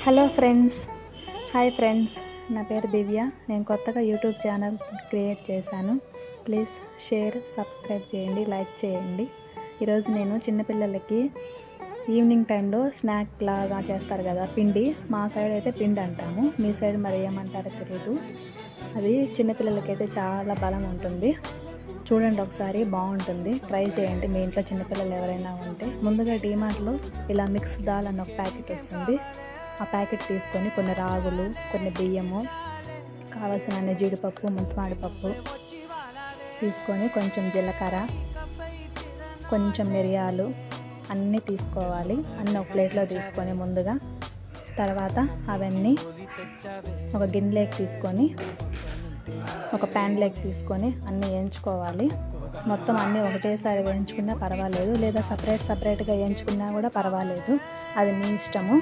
Hello friends, hi friends. నా పేరు దివ్య. నేను కొత్తగా యూట్యూబ్ ఛానల్ క్రియేట్ చేశాను. ప్లీజ్ షేర్, సబ్స్క్రైబ్ చేయండి, లైక్ చేయండి. ఈరోజు నేను చిన్నపిల్లలకి ఈవినింగ్ టైంలో స్నాక్ లాగా చేస్తారు కదా, పిండి. మా సైడ్ అయితే పిండి అంటాము, మీ సైడ్ మరి ఏమంటారో తెలియదు. అది చిన్నపిల్లలకైతే చాలా బలం ఉంటుంది. చూడండి ఒకసారి, బాగుంటుంది. ట్రై చేయండి మీ ఇంట్లో చిన్నపిల్లలు ఎవరైనా ఉంటే. ముందుగా డీమార్ట్లో ఇలా మిక్స్ దాల్ అని ఒక ప్యాకెట్ వస్తుంది. ఆ ప్యాకెట్ తీసుకొని కొన్ని రాగులు, కొన్ని బియ్యము, కావాల్సిన జీడిపప్పు, ముంతమాడిపప్పు తీసుకొని కొంచెం జీలకర్ర, కొంచెం మిరియాలు అన్నీ తీసుకోవాలి. అన్నీ ఒక ప్లేట్లో తీసుకొని ముందుగా, తర్వాత అవన్నీ ఒక గిన్నెలోకి తీసుకొని, ఒక ప్యాన్లోకి తీసుకొని అన్నీ వేయించుకోవాలి. మొత్తం అన్నీ ఒకటేసారి వేయించుకున్నా పర్వాలేదు, లేదా సపరేట్గా వేయించుకున్నా కూడా పర్వాలేదు, అది మీ ఇష్టము.